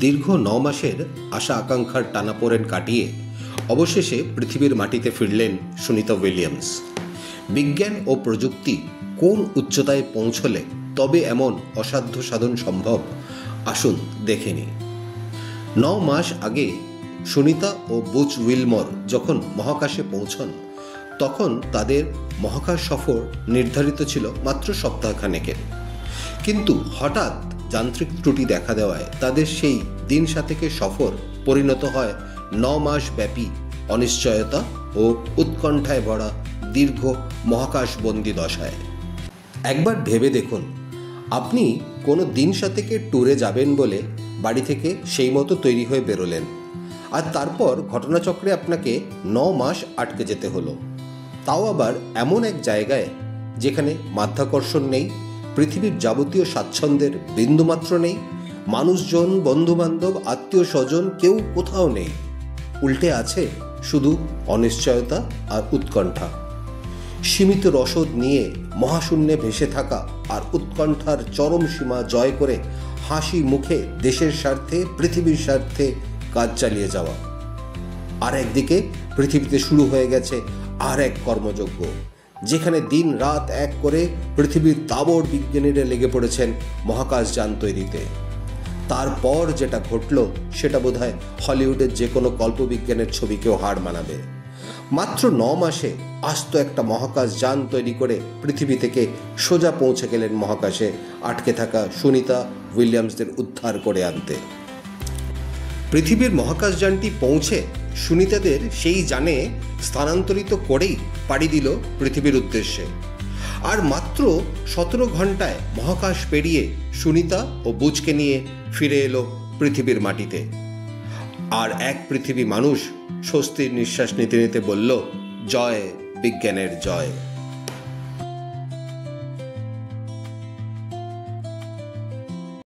দীর্ঘ ৯ মাসের আশা আকাঙ্ক্ষার টানাপোড়েন কাটিয়ে অবশেষে পৃথিবীর মাটিতে ফিরলেন সুনিতা উইলিয়ামস। বিজ্ঞান ও প্রযুক্তি কোন উচ্চতায় পৌঁছলে তবে এমন অসাধ্য সাধন সম্ভব, আসুন দেখে নিই। ৯ মাস আগে সুনিতা ও বুচ উইলমর যখন মহাকাশে পৌঁছন, তখন তাদের মহাকাশ সফর নির্ধারিত ছিল মাত্র সপ্তাহখানেকের। কিন্তু হঠাৎ যান্ত্রিক ত্রুটি দেখা দেওয়ায় তাদের সেই দিন সাতেকের সফর পরিণত হয় ৯ মাস ব্যাপী অনিশ্চয়তা ও উৎকণ্ঠায় ভরা দীর্ঘ মহাকাশবন্দি দশায়। একবার ভেবে দেখুন, আপনি কোনো দিন সাতেকের ট্যুরে যাবেন বলে বাড়ি থেকে সেই মতো তৈরি হয়ে বেরোলেন, আর তারপর ঘটনাচক্রে আপনাকে ৯ মাস আটকে যেতে হলো, তাও আবার এমন এক জায়গায় যেখানে মাধ্যাকর্ষণ নেই, পৃথিবীর যাবতীয় স্বাচ্ছন্দ্যের বিন্দুমাত্র নেই, মানুষজন, বন্ধুবান্ধব, আত্মীয় স্বজন কেউ কোথাও নেই। উল্টে আছে শুধু অনিশ্চয়তা আর উৎকণ্ঠা। সীমিত রসদ নিয়ে মহাশূন্যে ভেসে থাকা আর উৎকণ্ঠার চরম সীমা জয় করে হাসি মুখে দেশের স্বার্থে, পৃথিবীর স্বার্থে কাজ চালিয়ে যাওয়া। আর একদিকে পৃথিবীতে শুরু হয়ে গেছে আর এক কর্মযজ্ঞ, যেখানে দিন রাত এক করে পৃথিবীর তাবড় বিজ্ঞানীরা লেগে পড়েছেন মহাকাশযান তৈরিতে। তারপর যেটা ঘটল সেটা বোধহয় হলিউডের যে কোনো কল্পবিজ্ঞানের ছবিকেও হার মানাবে। মাত্র ৯ মাসে আস্ত একটা মহাকাশযান তৈরি করে পৃথিবী থেকে সোজা পৌঁছে গেলেন মহাকাশে আটকে থাকা সুনিতা উইলিয়ামসদের উদ্ধার করে আনতে। পৃথিবীর মহাকাশযানটি পৌঁছে সুনিতাদের সেই যানে স্থানান্তরিত করেই পাড়ি দিল পৃথিবীর উদ্দেশ্যে। আর মাত্র ১৭ ঘন্টায় মহাকাশ পেরিয়ে সুনিতা ও বুচকে নিয়ে ফিরে এলো পৃথিবীর মাটিতে। আর এক পৃথিবী মানুষ স্বস্তির নিঃশ্বাস নিতে নিতে বলল, জয় বিজ্ঞানের জয়।